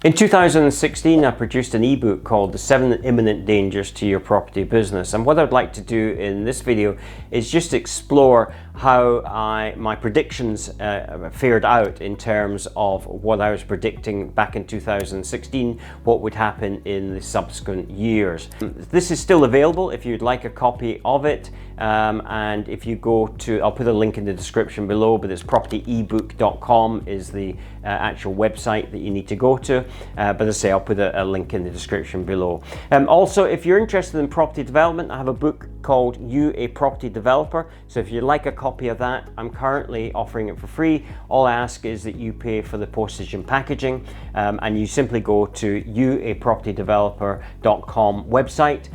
In 2016, I produced an ebook called The 7 Imminent Dangers to Your Property Business. And what I'd like to do in this video is just explore how my predictions fared out in terms of what I was predicting back in 2016, what would happen in the subsequent years. This is still available if you'd like a copy of it. And if you go to, I'll put a link in the description below, but it's propertyebook.com is the actual website that you need to go to. But as I say, I'll put a link in the description below. Also, if you're interested in property development, I have a book called You a Property Developer. So if you'd like a copy of that, I'm currently offering it for free. All I ask is that you pay for the postage and packaging, and you simply go to youapropertydeveloper.com website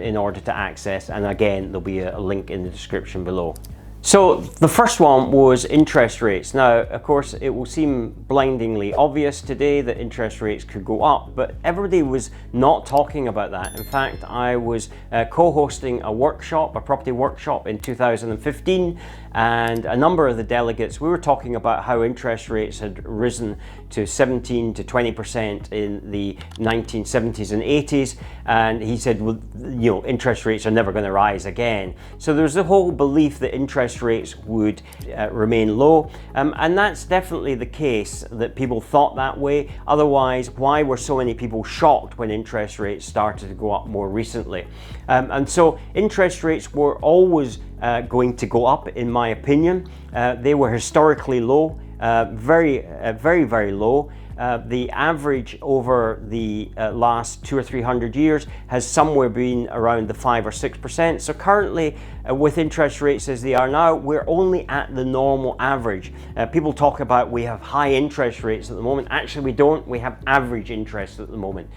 in order to access, and again there'll be a link in the description below. So the first one was interest rates. Now, of course, it will seem blindingly obvious today that interest rates could go up, but everybody was not talking about that. In fact, I was co-hosting a workshop, a property workshop in 2015, and a number of the delegates, we were talking about how interest rates had risen to 17 to 20% in the 1970s and 80s, and he said, well, you know, interest rates are never going to rise again. So there's a whole belief that interest rates would remain low, and that's definitely the case, that people thought that way. Otherwise, why were so many people shocked when interest rates started to go up more recently? And so interest rates were always going to go up, in my opinion. They were historically low, very low. The average over the last 200 or 300 years has somewhere been around the 5 or 6%. So currently, with interest rates as they are now, we're only at the normal average. People talk about we have high interest rates at the moment. Actually, we don't. We have average interest at the moment.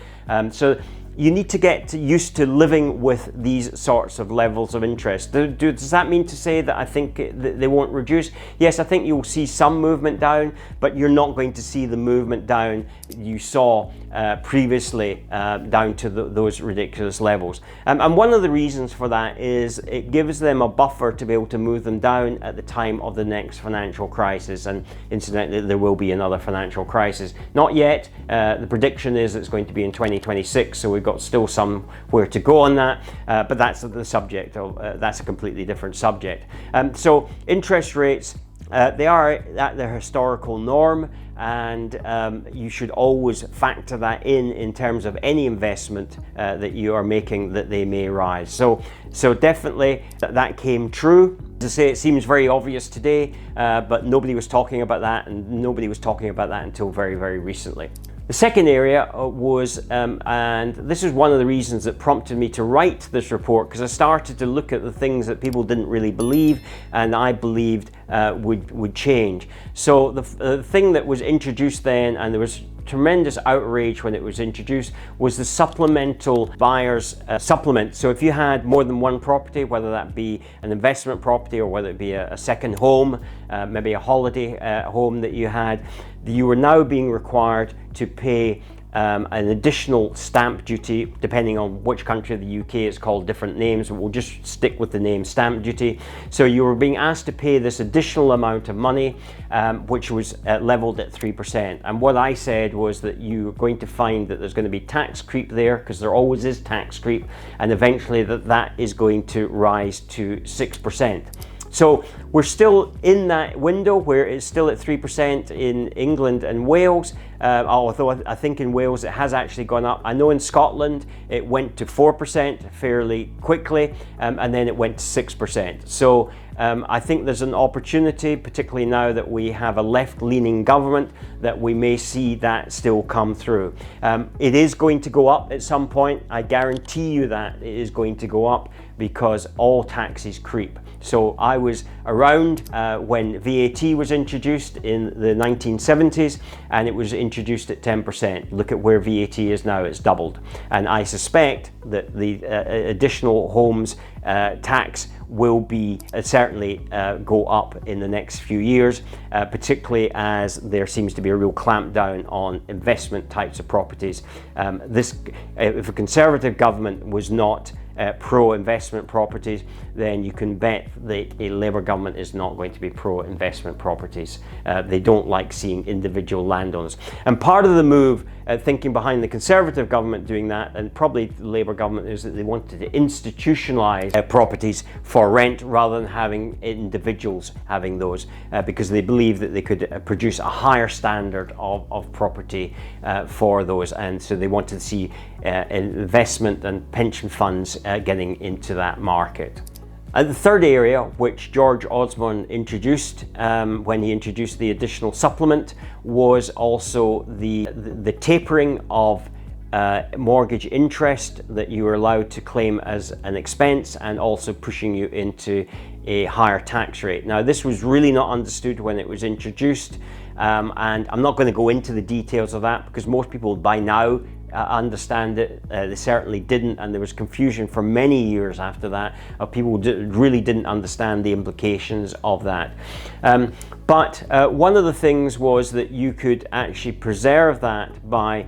So you need to get used to living with these sorts of levels of interest. Does that mean to say that I think they won't reduce? Yes, I think you'll see some movement down, but you're not going to see the movement down you saw previously down to those ridiculous levels. And one of the reasons for that is it gives them a buffer to be able to move them down at the time of the next financial crisis. And incidentally, there will be another financial crisis. Not yet. The prediction is it's going to be in 2026, so we've got still somewhere to go on that, but that's the subject of that's a completely different subject. So interest rates, they are at their historical norm, and you should always factor that in terms of any investment that you are making, that they may rise. So definitely that came true. To say, it seems very obvious today, but nobody was talking about that, and nobody was talking about that until very, very recently. The second area was, and this is one of the reasons that prompted me to write this report, because I started to look at the things that people didn't really believe and I believed would change. So the thing that was introduced then, and there was tremendous outrage when it was introduced, was the supplemental buyer's supplement. So if you had more than one property, whether that be an investment property or whether it be a second home, maybe a holiday home that you had, you were now being required to pay an additional stamp duty. Depending on which country of the UK, it's called different names, but we'll just stick with the name stamp duty. So you were being asked to pay this additional amount of money, which was leveled at 3%. And what I said was that you're going to find that there's going to be tax creep there, because there always is tax creep, and eventually that is going to rise to 6%. So we're still in that window where it's still at 3% in England and Wales, although I think in Wales it has actually gone up. I know in Scotland it went to 4% fairly quickly, and then it went to 6%. So I think there's an opportunity, particularly now that we have a left-leaning government, that we may see that still come through. It is going to go up at some point. I guarantee you that it is going to go up, because all taxes creep. So I was around when VAT was introduced in the 1970s, and it was introduced at 10%. Look at where VAT is now, it's doubled. And I suspect that the additional homes tax will be certainly go up in the next few years, particularly as there seems to be a real clampdown on investment types of properties. If a Conservative government was not pro-investment properties, then you can bet that a Labour government is not going to be pro-investment properties. They don't like seeing individual landowners. And part of the move thinking behind the Conservative government doing that, and probably the Labour government, is that they wanted to institutionalise properties for rent rather than having individuals having those, because they believed that they could produce a higher standard of property for those, and so they wanted to see investment and pension funds getting into that market. The third area, which George Osborne introduced when he introduced the additional supplement, was also the tapering of mortgage interest that you were allowed to claim as an expense, and also pushing you into a higher tax rate. Now, this was really not understood when it was introduced, and I'm not going to go into the details of that because most people by now understand it. They certainly didn't, and there was confusion for many years after that of people who really didn't understand the implications of that. But one of the things was that you could actually preserve that by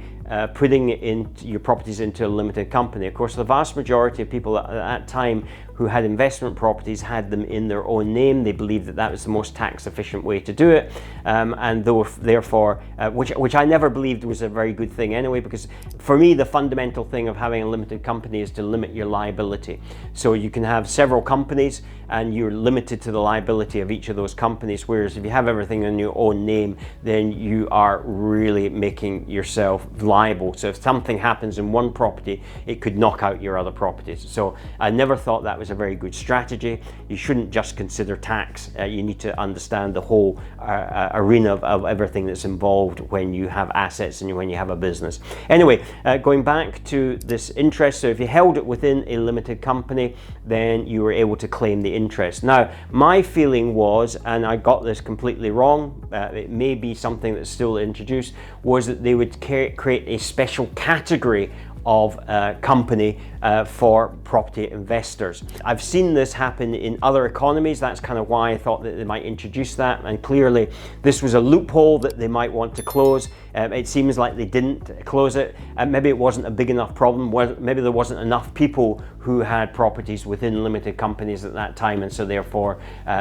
putting your properties into a limited company. Of course, the vast majority of people at that time who had investment properties had them in their own name. They believed that that was the most tax efficient way to do it, and therefore, which I never believed was a very good thing anyway, because for me the fundamental thing of having a limited company is to limit your liability. So you can have several companies and you're limited to the liability of each of those companies, whereas if you have everything in your own name, then you are really making yourself liable. So if something happens in one property, it could knock out your other properties. So I never thought that was a very good strategy. You shouldn't just consider tax. You need to understand the whole arena of everything that's involved when you have assets and when you have a business. Anyway, going back to this interest, so if you held it within a limited company, then you were able to claim the interest. Now, my feeling was, and I got this completely wrong, it may be something that's still introduced, was that they would create a special category of company for property investors. I've seen this happen in other economies. That's kind of why I thought that they might introduce that, and clearly this was a loophole that they might want to close. It seems like they didn't close it, and maybe it wasn't a big enough problem. Maybe there wasn't enough people who had properties within limited companies at that time, and so therefore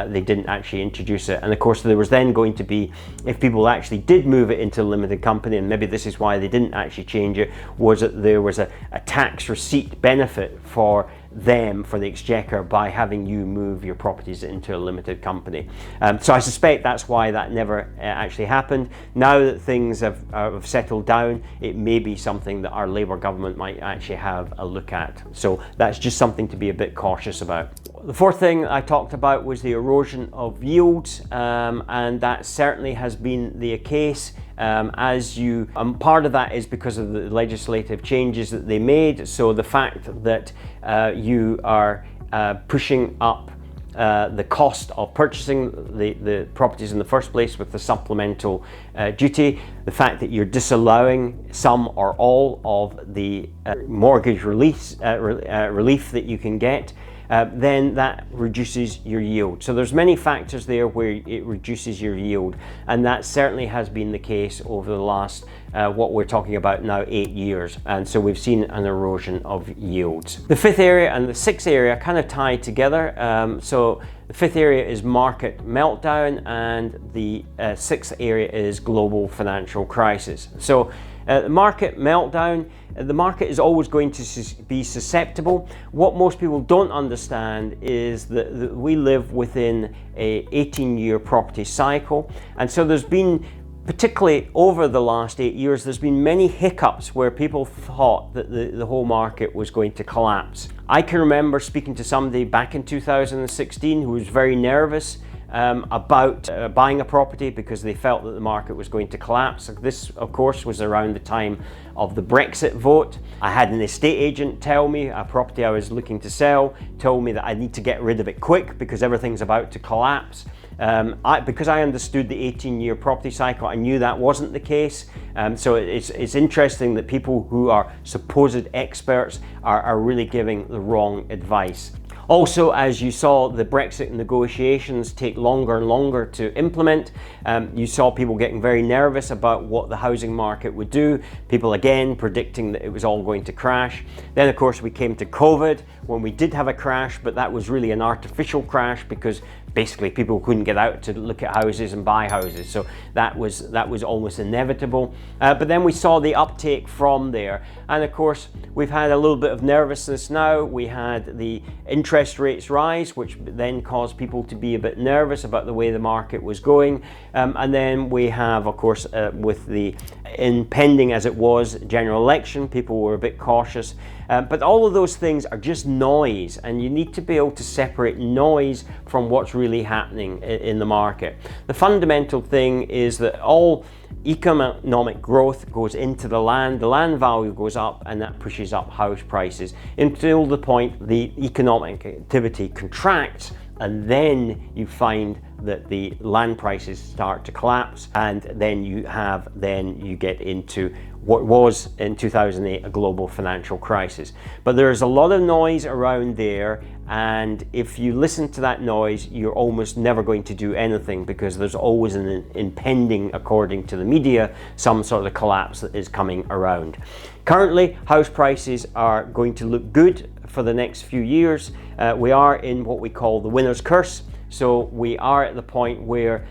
they didn't actually introduce it. And of course there was then going to be, if people actually did move it into a limited company, and maybe this is why they didn't actually change it, was that there was a tax receipt benefit for them, for the Exchequer, by having you move your properties into a limited company. So I suspect that's why that never actually happened. Now that things have settled down, it may be something that our Labour government might actually have a look at. So that's just something to be a bit cautious about. The fourth thing I talked about was the erosion of yields, and that certainly has been the case. Part of that is because of the legislative changes that they made. So the fact that you are pushing up the cost of purchasing the properties in the first place with the supplemental duty, the fact that you're disallowing some or all of the mortgage relief that you can get, then that reduces your yield. So there's many factors there where it reduces your yield, and that certainly has been the case over the last what we're talking about now, 8 years, and so we've seen an erosion of yields. The fifth area and the sixth area kind of tie together. So the fifth area is market meltdown, and the sixth area is global financial crisis. So the market meltdown, the market is always going to be susceptible. What most people don't understand is that we live within a 18-year property cycle, and so there's been, particularly over the last 8 years, there's been many hiccups where people thought that the whole market was going to collapse. I can remember speaking to somebody back in 2016 who was very nervous about buying a property because they felt that the market was going to collapse. This, of course, was around the time of the Brexit vote. I had an estate agent tell me a property I was looking to sell, told me that I need to get rid of it quick because everything's about to collapse. Because I understood the 18-year property cycle, I knew that wasn't the case. So it's interesting that people who are supposed experts are really giving the wrong advice. Also, as you saw the Brexit negotiations take longer and longer to implement, you saw people getting very nervous about what the housing market would do. People again predicting that it was all going to crash. Then of course we came to COVID when we did have a crash, but that was really an artificial crash because basically people couldn't get out to look at houses and buy houses. So that was almost inevitable. But then we saw the uptake from there. And of course, we've had a little bit of nervousness now. We had the interest rates rise, which then caused people to be a bit nervous about the way the market was going. And then we have, of course, with the impending as it was general election, people were a bit cautious. But all of those things are just noise, and you need to be able to separate noise from what's really happening in the market. The fundamental thing is that all economic growth goes into the land value goes up, and that pushes up house prices until the point the economic activity contracts, and then you find that the land prices start to collapse, and then you get into what was in 2008 a global financial crisis. But there's a lot of noise around there, and if you listen to that noise, you're almost never going to do anything because there's always an impending, according to the media, some sort of collapse that is coming around. Currently, house prices are going to look good for the next few years. We are in what we call the winner's curse. So we are at the point where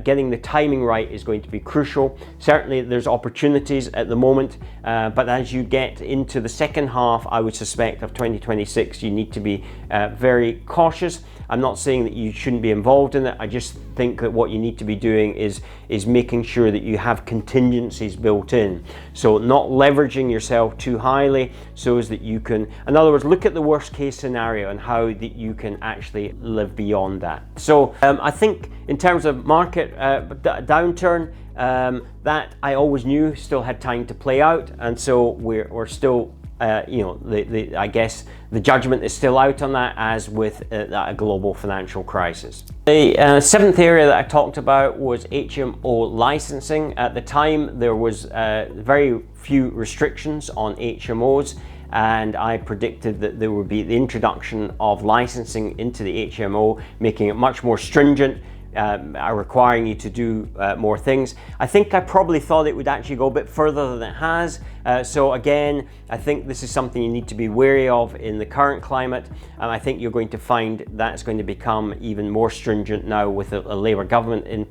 getting the timing right is going to be crucial. Certainly there's opportunities at the moment, but as you get into the second half, I would suspect, of 2026, you need to be very cautious. I'm not saying that you shouldn't be involved in it. I just think that what you need to be doing is making sure that you have contingencies built in. So not leveraging yourself too highly so as that you can, in other words, look at the worst case scenario and how that you can actually live beyond that. So I think in terms of market downturn, that I always knew still had time to play out, and so we're still I guess the judgment is still out on that, as with a global financial crisis. The seventh area that I talked about was HMO licensing. At the time, there was very few restrictions on HMOs, and I predicted that there would be the introduction of licensing into the HMO, making it much more stringent, requiring you to do more things. I think I probably thought it would actually go a bit further than it has. So again, I think this is something you need to be wary of in the current climate, and I think you're going to find that's going to become even more stringent now with a Labour government in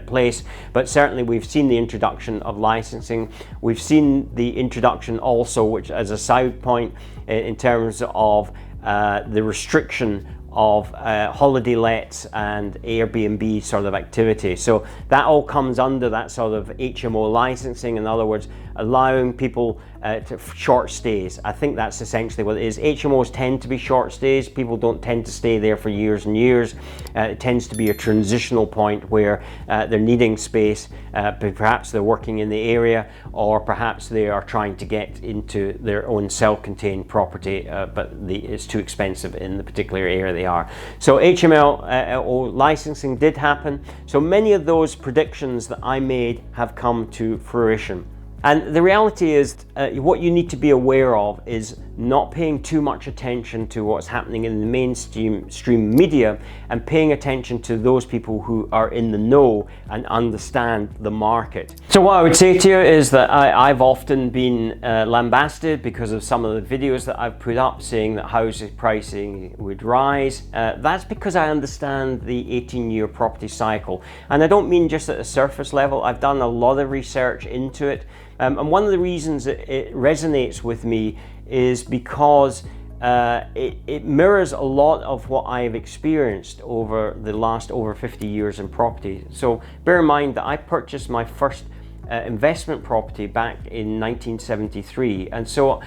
place. But certainly we've seen the introduction of licensing. We've seen the introduction also, which as a side point, in terms of the restriction of holiday lets and Airbnb sort of activity. So that all comes under that sort of HMO licensing. In other words, allowing people to short stays. I think that's essentially what it is. HMOs tend to be short stays. People don't tend to stay there for years and years. It tends to be a transitional point where they're needing space. Perhaps they're working in the area, or perhaps they are trying to get into their own self-contained property, but it's too expensive in the particular area they are. So HMO licensing did happen. So many of those predictions that I made have come to fruition. And the reality is, what you need to be aware of is not paying too much attention to what's happening in the mainstream media, and paying attention to those people who are in the know and understand the market. So what I would say to you is that I've often been lambasted because of some of the videos that I've put up saying that housing pricing would rise. That's because I understand the 18-year property cycle. And I don't mean just at the surface level. I've done a lot of research into it. And one of the reasons it resonates with me is because it mirrors a lot of what I've experienced over the last over 50 years in property. So bear in mind that I purchased my first investment property back in 1973, and so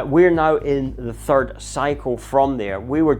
we're now in the third cycle from there. We were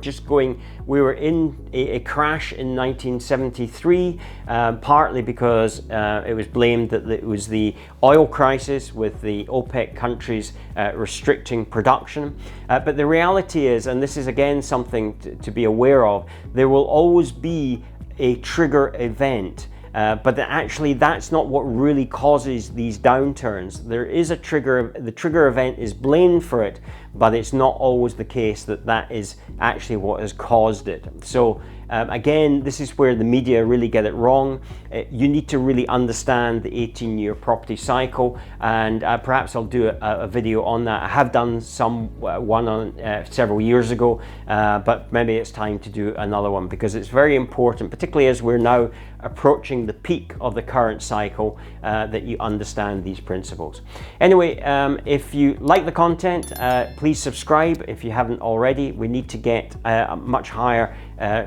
in a crash in 1973, partly because it was blamed that it was the oil crisis with the OPEC countries restricting production. But the reality is, and this is again something to be aware of, there will always be a trigger event. but actually that's not what really causes these downturns. There is a trigger, the trigger event is blamed for it, but it's not always the case that that is actually what has caused it. So again, this is where the media really get it wrong. You need to really understand the 18-year property cycle, and perhaps I'll do a video on that. I have done one on several years ago, but maybe it's time to do another one, because it's very important, particularly as we're now approaching the peak of the current cycle, that you understand these principles. Anyway, if you like the content, please subscribe if you haven't already. We need to get a much higher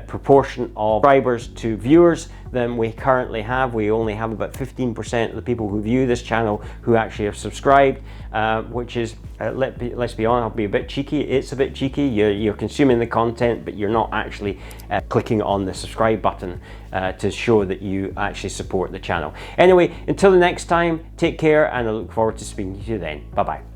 proportion of subscribers to viewers than we currently have. We only have about 15% of the people who view this channel who actually have subscribed, which is, let's be honest, I'll be a bit cheeky. It's a bit cheeky. You're consuming the content, but you're not actually clicking on the subscribe button to show that you actually support the channel. Anyway, until the next time, take care, and I look forward to speaking to you then. Bye-bye.